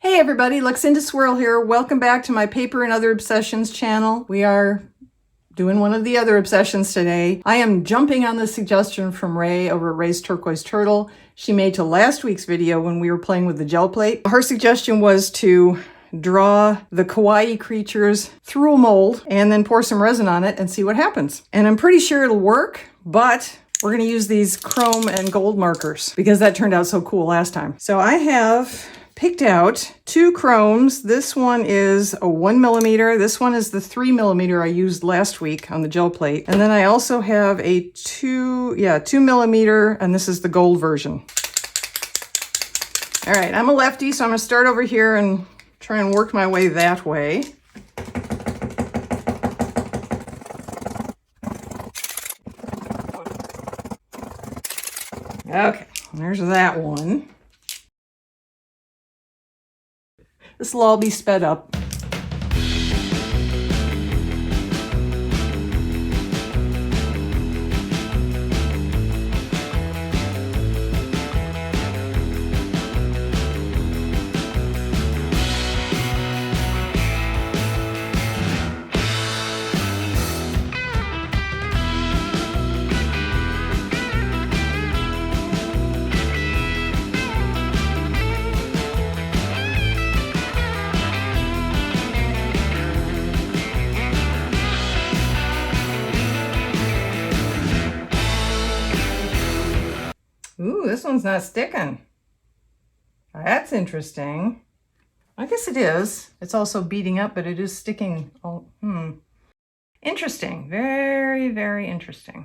Hey everybody, Luxinda Swirl here. Welcome back to my Paper and Other Obsessions channel. We are doing one of the other obsessions today. I am jumping on the suggestion from Ray over at Ray's Turquoise Turtle. She made to last week's video when we were playing with the gel plate. Her suggestion was to draw the kawaii creatures through a mold and then pour some resin on it and see what happens. And I'm pretty sure it'll work, but we're going to use these chrome and gold markers because that turned out so cool last time. So I have picked out two chromes. This one is a 1mm. This one is the 3mm I used last week on the gel plate. And then I also have a 2mm, and this is the gold version. All right, I'm a lefty, so I'm gonna start over here and try and work my way that way. Okay, there's that one. This will all be sped up. Ooh, this one's not sticking. That's interesting. I guess it is. It's also beating up, but it is sticking. Oh, Interesting. Very, very interesting.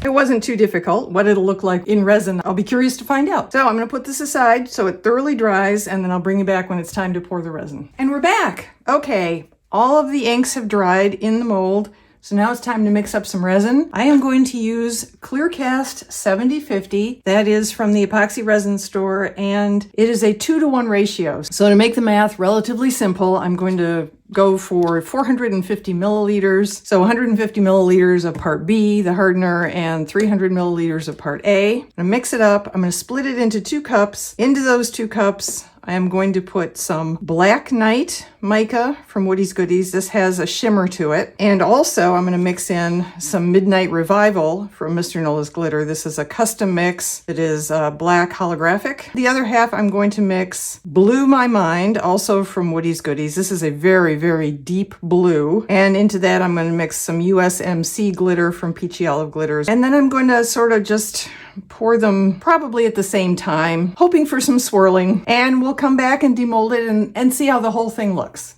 It wasn't too difficult. What it'll look like in resin, I'll be curious to find out. So I'm going to put this aside so it thoroughly dries, and then I'll bring it back when it's time to pour the resin. And we're back. Okay, all of the inks have dried in the mold. So now it's time to mix up some resin. I am going to use Clearcast 7050. That is from the epoxy resin store, and it is a 2-to-1 ratio. So to make the math relatively simple, I'm going to go for 450 milliliters. So 150 milliliters of part B, the hardener, and 300 milliliters of part A. I'm gonna mix it up. I'm gonna split it into 2 cups. Into those 2 cups, I am going to put some Black Knight mica from Woody's Goodies. This has a shimmer to it. And also I'm going to mix in some Midnight Revival from Mr. Nola's Glitter. This is a custom mix. It is black holographic. The other half I'm going to mix Blue My Mind, also from Woody's Goodies. This is a very, very deep blue. And into that I'm going to mix some USMC glitter from Peachy Olive Glitters. And then I'm going to sort of just pour them probably at the same time, hoping for some swirling, and we'll come back and demold it and see how the whole thing looks.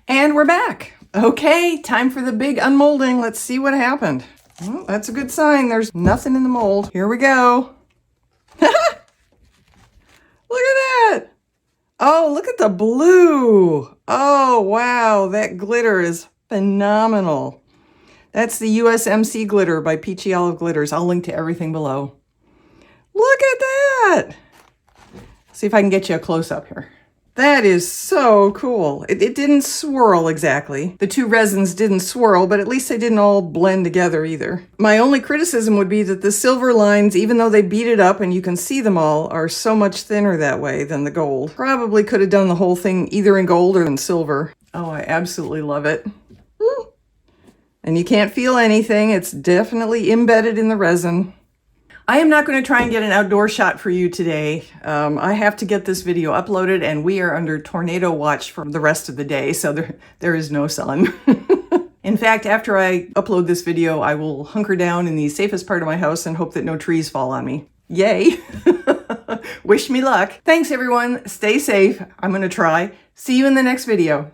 And we're back. Okay, time for the big unmolding. Let's see what happened. Well, that's a good sign. There's nothing in the mold. Here we go. Look at that. Oh, look at the blue. Oh, wow. That glitter is phenomenal. That's the USMC glitter by Peachy Olive Glitters. I'll link to everything below. Look at that. See if I can get you a close-up here. That is so cool. It didn't swirl exactly. The two resins didn't swirl, but at least they didn't all blend together either. My only criticism would be that the silver lines, even though they beat it up and you can see them all, are so much thinner that way than the gold. Probably could have done the whole thing either in gold or in silver. Oh, I absolutely love it. Woo. And you can't feel anything. It's definitely embedded in the resin. I am not going to try and get an outdoor shot for you today. I have to get this video uploaded and we are under tornado watch for the rest of the day, so there is no sun. In fact, after I upload this video, I will hunker down in the safest part of my house and hope that no trees fall on me. Yay! Wish me luck. Thanks everyone. Stay safe. I'm going to try. See you in the next video.